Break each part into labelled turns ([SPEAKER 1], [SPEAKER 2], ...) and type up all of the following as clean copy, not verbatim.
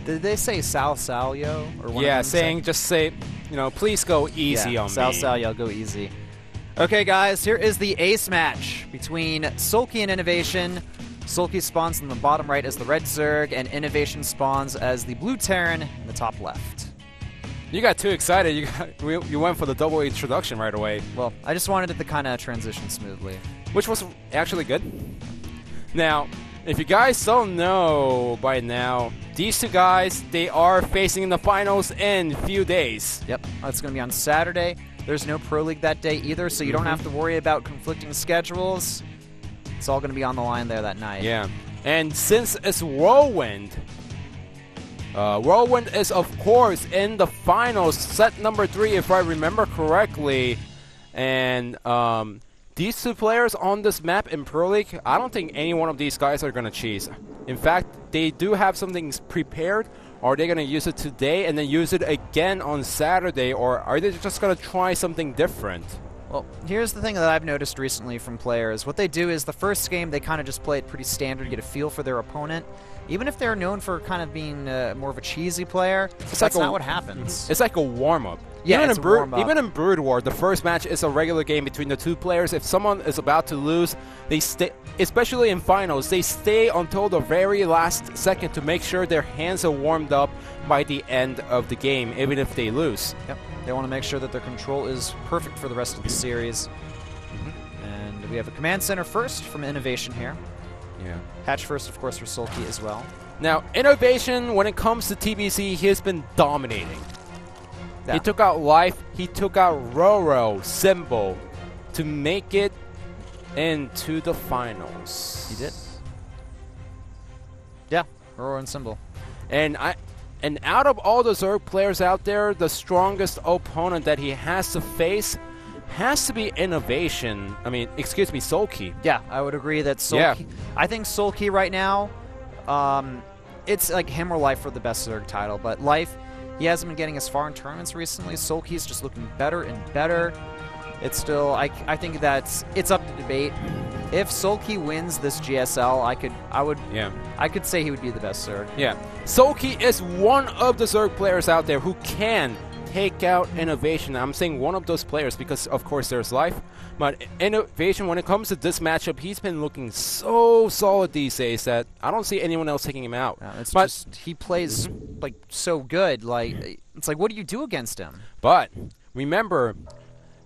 [SPEAKER 1] Did they say Sal yo? Or
[SPEAKER 2] yeah, just say, you know, please go easy on me.
[SPEAKER 1] Sal yo, go easy. Okay, guys, here is the ace match between SoulKey and Innovation. SoulKey spawns in the bottom right as the red Zerg, and Innovation spawns as the blue Terran in the top left.
[SPEAKER 2] You got too excited. You went for the double introduction right away.
[SPEAKER 1] Well, I just wanted it to kind of transition smoothly.
[SPEAKER 2] Which was actually good. Now, if you guys don't know by now, these two guys, they are facing in the finals in a few days.
[SPEAKER 1] Yep, it's going to be on Saturday. There's no Pro League that day either, so you don't have to worry about conflicting schedules. It's all going to be on the line there that night.
[SPEAKER 2] Yeah, and since it's Whirlwind, Whirlwind is, of course, in the finals, set number 3, if I remember correctly. And these two players on this map in Pro League, I don't think any one of these guys are going to cheese. In fact, they do have something prepared. Are they going to use it today and then use it again on Saturday, or are they just going to try something different?
[SPEAKER 1] Well, here's the thing that I've noticed recently from players. What they do is the first game, they kind of just play it pretty standard, get a feel for their opponent. Even if they're known for kind of being more of a cheesy player, that's not what happens.
[SPEAKER 2] It's like a warm-up.
[SPEAKER 1] Yeah,
[SPEAKER 2] even in Brood War, the first match is a regular game between the two players. If someone is about to lose, they stay, especially in finals, they stay until the very last second to make sure their hands are warmed up by the end of the game, even if they lose.
[SPEAKER 1] Yep. They want to make sure that their control is perfect for the rest of the series. And we have a command center first from Innovation here.
[SPEAKER 2] Yeah.
[SPEAKER 1] Hatch first, of course, for SoulKey as well.
[SPEAKER 2] Now, Innovation, when it comes to TBC, he has been dominating. Yeah. He took out Life, he took out Roro, Symbol, to make it into the finals.
[SPEAKER 1] He did. Yeah, Roro and Symbol.
[SPEAKER 2] And out of all the Zerg players out there, the strongest opponent that he has to face has to be Innovation. I mean, excuse me, SoulKey.
[SPEAKER 1] Yeah, I would agree that SoulKey. Yeah. I think SoulKey right now, it's like him or Life for the best Zerg title. But Life, he hasn't been getting as far in tournaments recently. SoulKey's just looking better and better. It's still, I think it's up to debate. If SoulKey wins this GSL, I could say he would be the best Zerg.
[SPEAKER 2] Yeah, SoulKey is one of the Zerg players out there who can take out Innovation. I'm saying one of those players because, of course, there's Life. But Innovation, when it comes to this matchup, he's been looking so solid these days that I don't see anyone else taking him out.
[SPEAKER 1] No, it's just he plays like so good. Like it's like, what do you do against him?
[SPEAKER 2] But remember,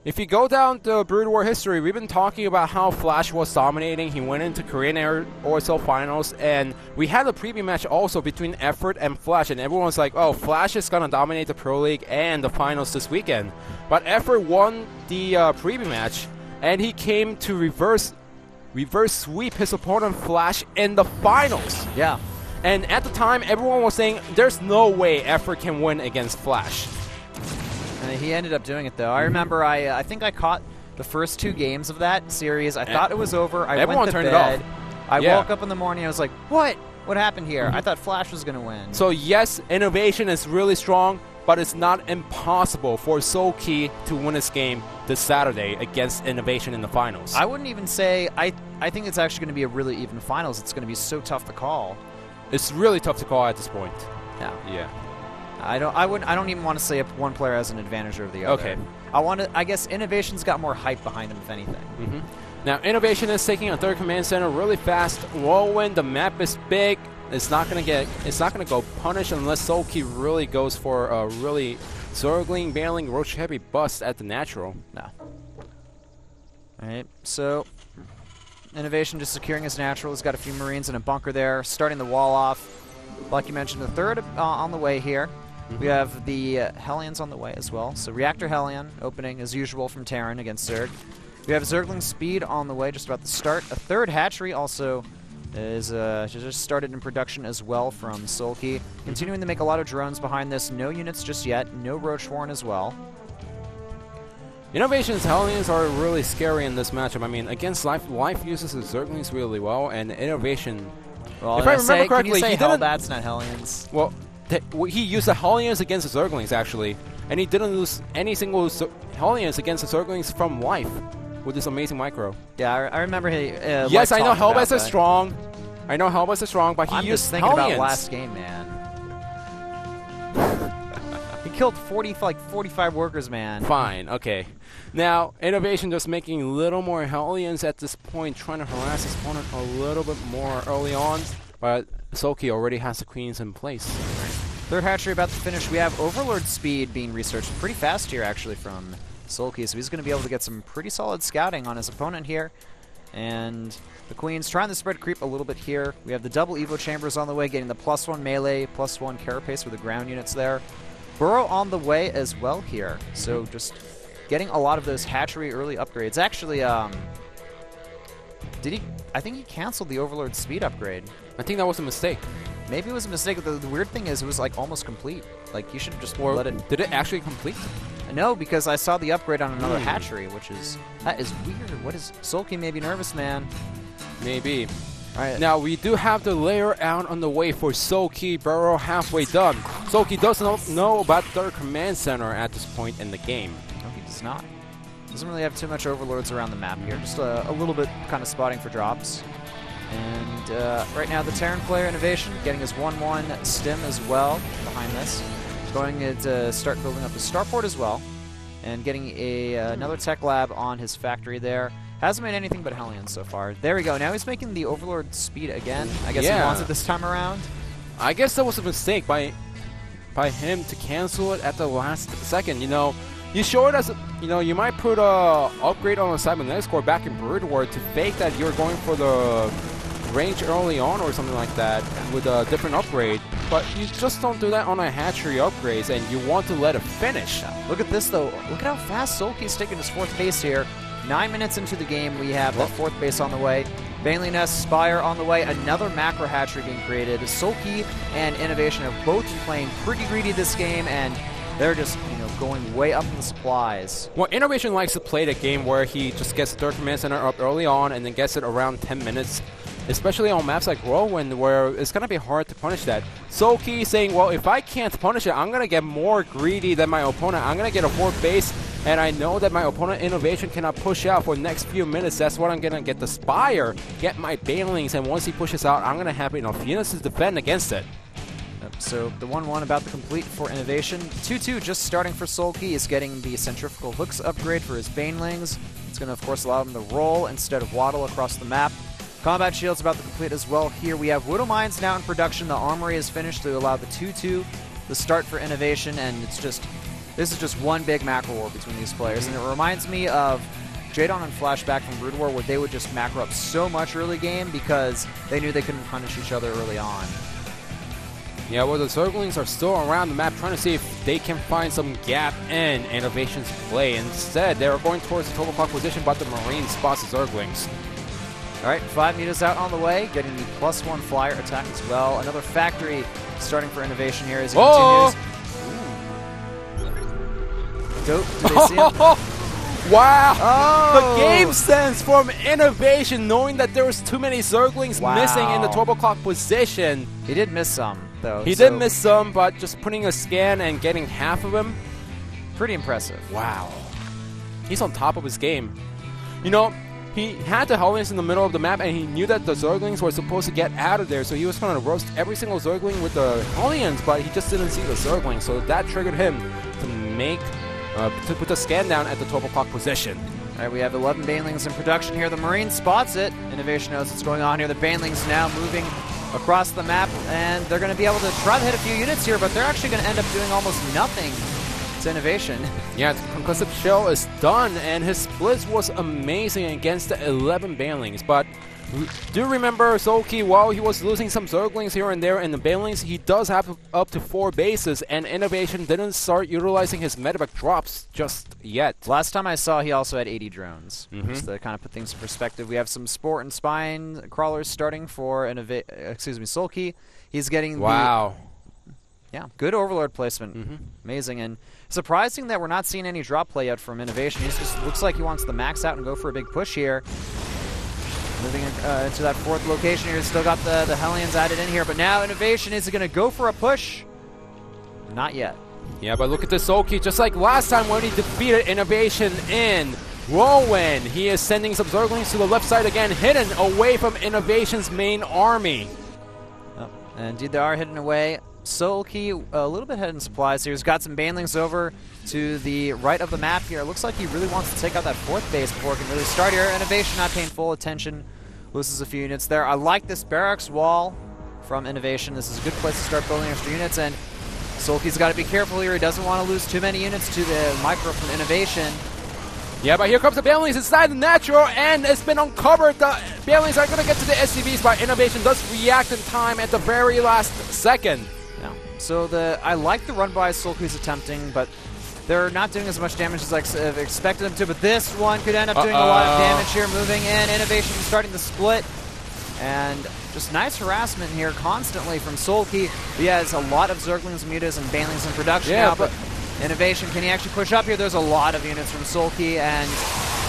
[SPEAKER 2] if you go down the Brood War history, we've been talking about how Flash was dominating. He went into Korean Air OSL Finals, and we had a preview match also between Effort and Flash, and everyone's like, oh, Flash is going to dominate the Pro League and the Finals this weekend. But Effort won the preview match, and he came to reverse sweep his opponent Flash in the Finals.
[SPEAKER 1] Yeah.
[SPEAKER 2] And at the time, everyone was saying, there's no way Effort can win against Flash.
[SPEAKER 1] He ended up doing it, though. I remember I think I caught the first 2 games of that series. I thought it was over. I went to bed. I woke up in the morning. I was like, what? What happened here? I thought Flash was going to win.
[SPEAKER 2] So, yes, Innovation is really strong, but it's not impossible for SoulKey to win this game this Saturday against Innovation in the finals.
[SPEAKER 1] I wouldn't even say I think it's actually going to be a really even finals. It's going to be so tough to call.
[SPEAKER 2] It's really tough to call at this point.
[SPEAKER 1] Yeah. I don't even want to say if one player has an advantage over the other.
[SPEAKER 2] Okay.
[SPEAKER 1] I guess Innovation's got more hype behind him, if anything.
[SPEAKER 2] Now, Innovation is taking a third command center really fast. Whirlwind, the map is big. It's not gonna go punished unless SoulKey really goes for a really Zergling, Baneling, Roach heavy bust at the natural.
[SPEAKER 1] No. Alright, so Innovation just securing his natural. He's got a few Marines in a bunker there, starting the wall off. Like you mentioned, the third on the way here. We have the Hellions on the way as well. So Reactor Hellion opening as usual from Terran against Zerg. We have Zergling Speed on the way just about to start. A third hatchery also is just started in production as well from SoulKey. Continuing to make a lot of drones behind this. No units just yet. No Roach Horn as well.
[SPEAKER 2] Innovation's Hellions are really scary in this matchup. I mean, against Life uses the Zerglings really well, and Innovation...
[SPEAKER 1] Well, if I remember correctly, he didn't... that's not Hellions.
[SPEAKER 2] Well, he used the Hellions against the Zerglings, actually. And he didn't lose any single Hellions against the Zerglings from Life. with this amazing micro.
[SPEAKER 1] Yeah, I remember he.
[SPEAKER 2] Yes, I know Hellbest is strong. I know Hellbest is strong, but he
[SPEAKER 1] I'm
[SPEAKER 2] used
[SPEAKER 1] just thinking
[SPEAKER 2] Hellions.
[SPEAKER 1] about last game, man. He killed 45 workers, man.
[SPEAKER 2] Fine, okay. Now, Innovation just making a little more Hellions at this point, trying to harass his opponent a little bit more early on, but SoulKey already has the queens in place.
[SPEAKER 1] Third hatchery about to finish. We have Overlord speed being researched pretty fast here, actually, from SoulKey, so he's going to be able to get some pretty solid scouting on his opponent here. And the queens trying to spread creep a little bit here. We have the double Evo chambers on the way, getting the +1 melee, +1 carapace for the ground units there. Burrow on the way as well here, so just getting a lot of those hatchery early upgrades. Actually, did he? I think he canceled the Overlord speed upgrade.
[SPEAKER 2] I think that was a mistake.
[SPEAKER 1] Maybe it was a mistake. The weird thing is, it was like almost complete. Like you should just let it.
[SPEAKER 2] Did it actually complete?
[SPEAKER 1] No, because I saw the upgrade on another hatchery, which is that is weird. What is SoulKey? Maybe nervous, man.
[SPEAKER 2] Maybe.
[SPEAKER 1] All right.
[SPEAKER 2] Now we do have the layer out on the way for SoulKey. Burrow halfway done. SoulKey doesn't know about their command center at this point in the game.
[SPEAKER 1] No, he does not. Doesn't really have too much overlords around the map here. Just a little bit kind of spotting for drops. And right now the Terran player Innovation getting his 1-1 stim as well behind this. Going to start building up his starport as well. And getting another tech lab on his factory there. Hasn't made anything but Hellions so far. There we go. Now he's making the Overlord speed again. I guess he wants it this time around.
[SPEAKER 2] I guess that was a mistake by him to cancel it at the last second. You know, you showed us, you know, you might put a upgrade on the cybernetic core back in Brood War to fake that you're going for the range early on or something like that with a different upgrade. But you just don't do that on a hatchery upgrades, and you want to let it finish.
[SPEAKER 1] Look at this, though. Look at how fast SoulKey's taking his 4th base here. 9 minutes into the game, we have that 4th base on the way. Baneling Nest, Spire on the way. Another macro hatchery being created. SoulKey and Innovation are both playing pretty greedy this game, and they're just, you know, going way up in the supplies.
[SPEAKER 2] Well, Innovation likes to play the game where he just gets the third command center up early on and then gets it around 10 minutes. Especially on maps like Whirlwind, where it's going to be hard to punish that. SoulKey saying, well, if I can't punish it, I'm going to get more greedy than my opponent. I'm going to get a 4th base, and I know that my opponent Innovation cannot push out for the next few minutes. That's what I'm going to get the Spire, get my Banelings, and once he pushes out, I'm going to have enough units to defend against it.
[SPEAKER 1] Yep, so the 1-1 about to complete for Innovation. 2-2 just starting for SoulKey is getting the Centrifugal Hooks upgrade for his Banelings. It's going to, of course, allow him to roll instead of waddle across the map. Combat Shield's about to complete as well here. We have Widow Mines now in production. The Armory is finished to allow the 2-2 the start for Innovation, and it's just, this is just one big macro war between these players. And it reminds me of Jadon and Flashback from Brood War, where they would just macro up so much early game because they knew they couldn't punish each other early on.
[SPEAKER 2] Yeah, well, the Zerglings are still around the map trying to see if they can find some gap in Innovation's play. Instead, they are going towards the 12 o'clock position, but the Marine spots the Zerglings.
[SPEAKER 1] All right, 5 meters out on the way, getting the +1 flyer attack as well. Another factory starting for Innovation here as he continues. Dope. Do they see him?
[SPEAKER 2] Wow!
[SPEAKER 1] Oh.
[SPEAKER 2] The game sense from Innovation, knowing that there was too many Zerglings missing in the 12 o'clock position.
[SPEAKER 1] He did miss some, though.
[SPEAKER 2] He did miss some, but just putting a scan and getting half of him.
[SPEAKER 1] Pretty impressive.
[SPEAKER 2] Wow. He's on top of his game. You know, he had the Hellions in the middle of the map, and he knew that the Zerglings were supposed to get out of there, so he was trying to roast every single Zergling with the Hellions, but he just didn't see the Zerglings, so that triggered him to make, to put the scan down at the 12 o'clock position.
[SPEAKER 1] All right, we have 11 Banelings in production here. The Marine spots it. Innovation knows what's going on here. The Banelings now moving across the map, and they're going to be able to try to hit a few units here, but they're actually going to end up doing almost nothing to Innovation.
[SPEAKER 2] Yeah, the Concussive Shell is done, and his splits was amazing against the 11 Banelings. But do remember, SoulKey, while he was losing some Zerglings here and there in the Banelings, he does have up to 4 bases, and Innovation didn't start utilizing his medevac drops just yet.
[SPEAKER 1] Last time I saw, he also had 80 drones. Just to kind of put things in perspective, we have some Sport and Spine crawlers starting for SoulKey. He's getting good Overlord placement. Amazing. And surprising that we're not seeing any drop play yet from Innovation. He just looks like he wants to max out and go for a big push here. Moving into that 4th location here. Still got the Hellions added in here. But now Innovation is going to go for a push. Not yet.
[SPEAKER 2] Yeah, but look at this SoulKey. Just like last time when he defeated Innovation in Whirlwind, he is sending some Zerglings to the left side again, hidden away from Innovation's main army.
[SPEAKER 1] Oh, indeed, they are hidden away. SoulKey a little bit ahead in supplies here. He's got some banelings over to the right of the map here. It looks like he really wants to take out that 4th base before it can really start here. Innovation not paying full attention. Loses a few units there. I like this barracks wall from Innovation. This is a good place to start building extra units, and SoulKey's got to be careful here. He doesn't want to lose too many units to the micro from Innovation.
[SPEAKER 2] Yeah, but here comes the Banelings inside the natural, and it's been uncovered. The Banelings are going to get to the SCVs, but Innovation does react in time at the very last second.
[SPEAKER 1] Yeah. So I like the run by SoulKey's attempting, but they're not doing as much damage as I expected them to. But this one could end up doing a lot of damage here. Moving in, Innovation starting to split, and just nice harassment here constantly from SoulKey. He has a lot of Zerglings, Mutas, and Banelings in production now, but Innovation, can he actually push up here? There's a lot of units from SoulKey, and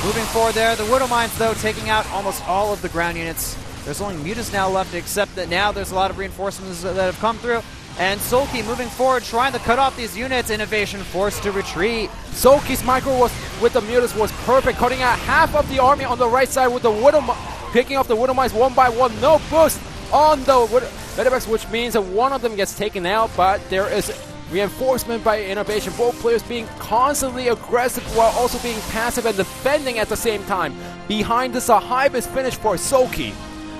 [SPEAKER 1] moving forward there. The Widow Mines, though, taking out almost all of the ground units. There's only Mutas now left, except that now there's a lot of reinforcements that have come through. And SoulKey moving forward, trying to cut off these units. Innovation forced to retreat.
[SPEAKER 2] SoulKey's micro with the Mutas was perfect, cutting out half of the army on the right side with the Widow, picking off the Widow Mines one by one. No boost on the Medivacs, which means that one of them gets taken out, but there is reinforcement by Innovation. Both players being constantly aggressive while also being passive and defending at the same time. Behind this, a high-base finish for SoulKey.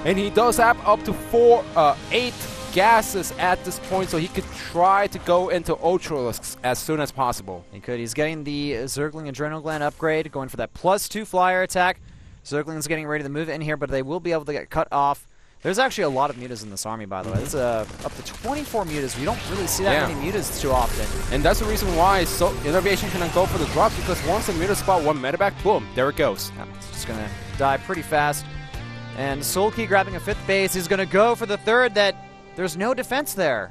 [SPEAKER 2] And he does have up to 8 gases at this point, so he could try to go into Ultralisks as soon as possible.
[SPEAKER 1] He could. He's getting the Zergling Adrenal Gland upgrade, going for that +2 flyer attack. Zergling's getting ready to move in here, but they will be able to get cut off. There's actually a lot of Mutas in this army, by the way. There's up to 24 Mutas. We don't really see that many Mutas too often.
[SPEAKER 2] And that's the reason why Innovation cannot go for the drop, because once the Muta spot one Medivac, boom, there it goes.
[SPEAKER 1] Yeah, it's just going to die pretty fast. And SoulKey grabbing a 5th base. He's going to go for the 3rd. There's no defense there.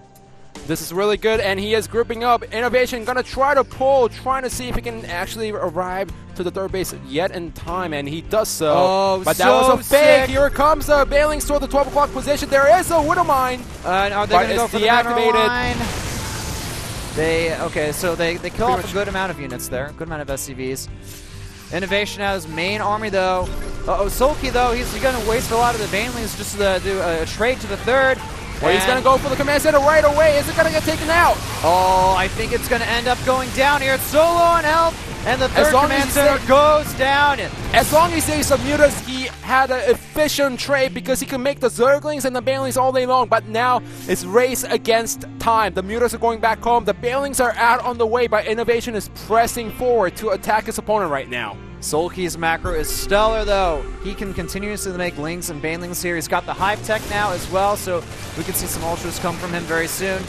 [SPEAKER 2] This is really good, and he is grouping up. Innovation going to try to pull, trying to see if he can actually arrive to the 3rd base yet in time, and he does so.
[SPEAKER 1] Oh,
[SPEAKER 2] but that was a fake. Here comes the Banelings toward the 12 o'clock position. There is a Widow Mine.
[SPEAKER 1] Are they going to go for
[SPEAKER 2] deactivated?
[SPEAKER 1] Okay, so they kill off a good amount of units there, good amount of SCVs. Innovation has main army though. SoulKey though, he's going to waste a lot of the Banelings just to do a trade to the 3rd.
[SPEAKER 2] Well, he's going to go for the command center right away. Is it going to get taken out?
[SPEAKER 1] Oh, I think it's going to end up going down here. It's so low on health, and the 3rd command center goes down.
[SPEAKER 2] As long as there's some Mutas, he had an efficient trade because he can make the Zerglings and the Banelings all day long. But now it's race against time. The Mutas are going back home. The Banelings are out on the way, but Innovation is pressing forward to attack his opponent right now.
[SPEAKER 1] SoulKey's macro is stellar, though. He can continuously make Lings and Banelings here. He's got the Hive Tech now as well, so we could see some Ultras come from him very soon.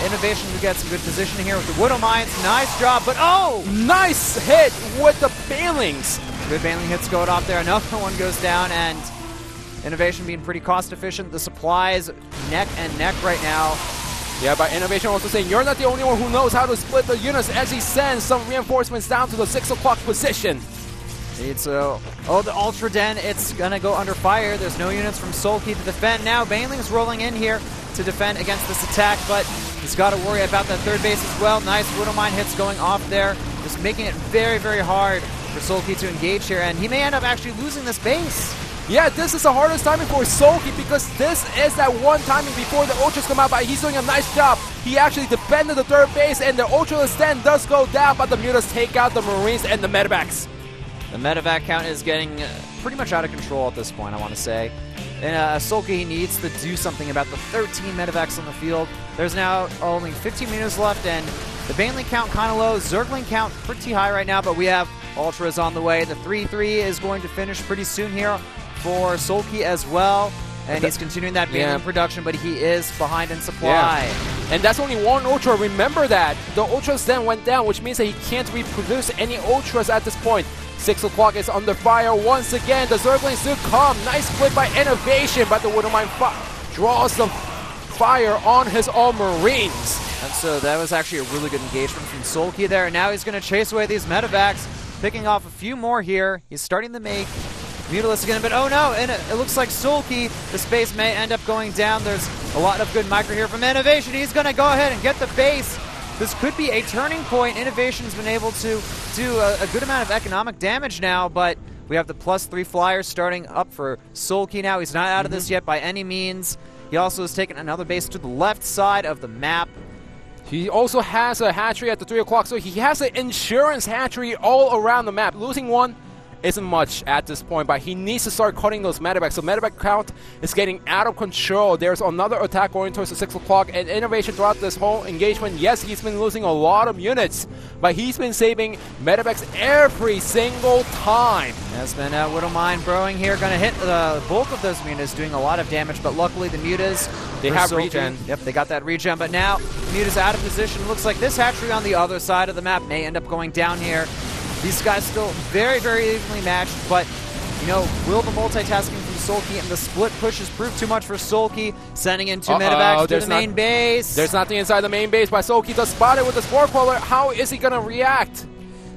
[SPEAKER 1] Innovation will get some good positioning here with the Widow Mines. Nice job, but oh!
[SPEAKER 2] Nice hit with the Banelings.
[SPEAKER 1] Good Baneling hits going off there. Another one goes down, and Innovation being pretty cost efficient. The supplies neck and neck right now.
[SPEAKER 2] Yeah, but Innovation also saying, you're not the only one who knows how to split the units, as he sends some reinforcements down to the 6 o'clock position.
[SPEAKER 1] The Ultra Den, it's going to go under fire. There's no units from SoulKey to defend. Now Baneling's rolling in here to defend against this attack, but he's got to worry about that 3rd base as well. Nice Widow Mine hits going off there, just making it very, very hard for SoulKey to engage here, and he may end up actually losing this base.
[SPEAKER 2] Yeah, this is the hardest timing for SoulKey because this is that one timing before the Ultras come out, but he's doing a nice job. He actually defended the 3rd base, and the Ultralist Den does go down, but the Mutas take out the Marines and the Medivacs.
[SPEAKER 1] The Medivac count is getting pretty much out of control at this point, I want to say. And SoulKey needs to do something about the 13 Medivacs on the field. There's now only 15 minutes left, and the Baneling count kind of low. Zergling count pretty high right now, but we have Ultras on the way. The 3-3 is going to finish pretty soon here for SoulKey as well. And he's continuing that Baneling production, but he is behind in supply.
[SPEAKER 2] Yeah. And that's only one Ultra. Remember that. The Ultras then went down, which means that he can't reproduce any Ultras at this point. 6 o'clock is under fire once again. The Zerglings do come. Nice split by Innovation, but the Widow Mine draws some fire on his own Marines.
[SPEAKER 1] And so that was actually a really good engagement from SoulKey there. And now he's going to chase away these Medivacs, picking off a few more here. He's starting to make Mutalisks again, but oh no, and it looks like SoulKey, the space may end up going down. There's a lot of good micro here from Innovation. He's going to go ahead and get the base. this could be a turning point. Innovation's been able to do a good amount of economic damage now, but we have the +3 flyers starting up for SoulKey now. He's not out of this yet by any means. He also has taken another base to the left side of the map.
[SPEAKER 2] He also has a hatchery at the 3 o'clock, so he has an insurance hatchery all around the map. Losing one isn't much at this point, but he needs to start cutting those medevacs. So medevac count is getting out of control. There's another attack going towards the 6 o'clock, and Innovation throughout this whole engagement, yes, he's been losing a lot of units, but he's been saving medevacs every single time.
[SPEAKER 1] Has been Widowmine Brewing here, going to hit the bulk of those mutas, doing a lot of damage, but luckily the mutas,
[SPEAKER 2] they have regen.
[SPEAKER 1] Yep, they got that regen, but now mutas out of position. Looks like this hatchery on the other side of the map may end up going down here. These guys still very, very evenly matched, but, you know, will the multitasking from SoulKey and the split pushes prove too much for SoulKey, sending in 2 medevacs to the main base?
[SPEAKER 2] There's nothing inside the main base, but SoulKey does spot it with the Spore Crawler. How is he going to react?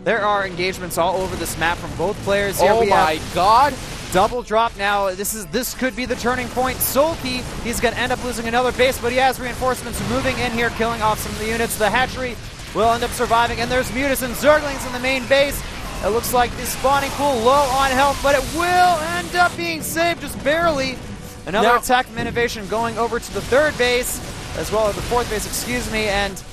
[SPEAKER 1] There are engagements all over this map from both players here.
[SPEAKER 2] Oh my god.
[SPEAKER 1] Double drop now. This could be the turning point. SoulKey, he's going to end up losing another base, but he has reinforcements moving in here, killing off some of the units. The hatchery will end up surviving, and there's mutas and zerglings in the main base. It looks like the spawning pool low on health, but it will end up being saved just barely. Another attack from Innovation going over to the 3rd base, as well as the 4th base, excuse me, and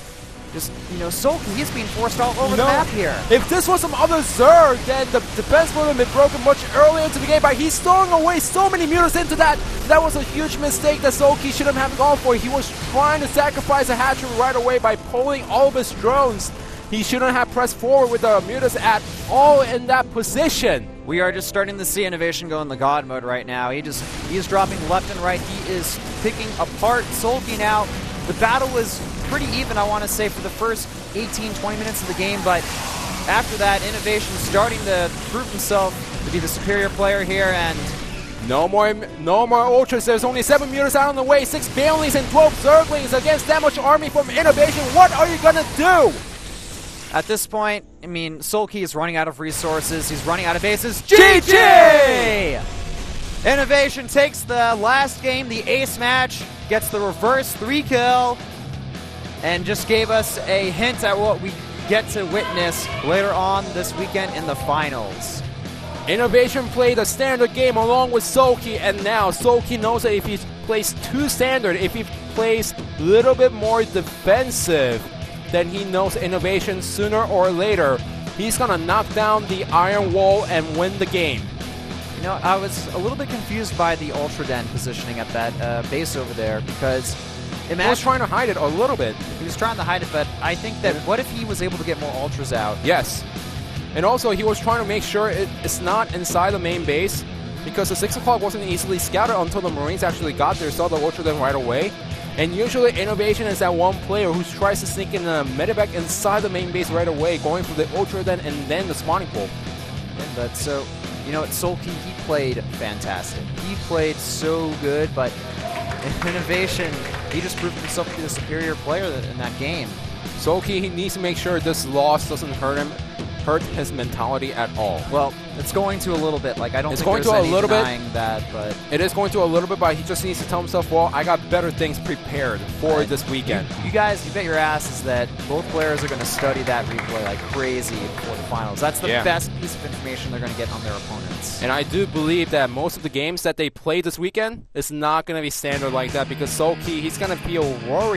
[SPEAKER 1] just, you know, SoulKey, he's being forced all over the map here.
[SPEAKER 2] If this was some other Zerg, then the defense would have been broken much earlier into the game, but he's throwing away so many mutas into that. That was a huge mistake that SoulKey shouldn't have gone for. He was trying to sacrifice a hatchery right away by pulling all of his drones. He shouldn't have pressed forward with the mutas at all in that position.
[SPEAKER 1] We are just starting to see Innovation go in the God mode right now. He is dropping left and right. He is picking apart SoulKey now. The battle was pretty even, I want to say, for the first 18, 20 minutes of the game, but after that, Innovation starting to prove himself to be the superior player here, and
[SPEAKER 2] no more Ultras. There's only 7 mutas out on the way, 6 Banelings and 12 Zerglings against that much army from Innovation. What are you gonna do?
[SPEAKER 1] At this point, I mean, SoulKey is running out of resources. He's running out of bases. GG! Innovation takes the last game, the ace match, gets the reverse 3-kill, and just gave us a hint at what we get to witness later on this weekend in the finals.
[SPEAKER 2] Innovation played a standard game along with SoulKey, and now SoulKey knows that if he plays too standard, if he plays a little bit more defensive, then he knows Innovation sooner or later, he's gonna knock down the iron wall and win the game.
[SPEAKER 1] You know, I was a little bit confused by the Ultra Den positioning at that base over there, because
[SPEAKER 2] he was trying to hide it a little bit.
[SPEAKER 1] He was trying to hide it, but I think that what if he was able to get more Ultras out?
[SPEAKER 2] Yes. And also, he was trying to make sure it's not inside the main base, because the 6 o'clock wasn't easily scouted until the Marines actually got there, saw the Ultra Den right away. And usually Innovation is that one player who tries to sneak in a medevac inside the main base right away, going for the Ultra Den and then the spawning pool.
[SPEAKER 1] But so, you know, at SoulKey, he played fantastic. He played so good, but in Innovation, he just proved himself to be the superior player in that game.
[SPEAKER 2] SoulKey, he needs to make sure this loss doesn't hurt his mentality at all.
[SPEAKER 1] Well, it's going to a little bit. Like, I don't
[SPEAKER 2] think
[SPEAKER 1] there's any denying that, but
[SPEAKER 2] it is going to a little bit, but he just needs to tell himself, well, I got better things prepared for this weekend.
[SPEAKER 1] You guys, you bet your asses that both players are going to study that replay like crazy before the finals. That's the best piece of information they're going to get on their opponents.
[SPEAKER 2] And I do believe that most of the games that they play this weekend is not going to be standard like that, because SoulKey, he's going to feel worried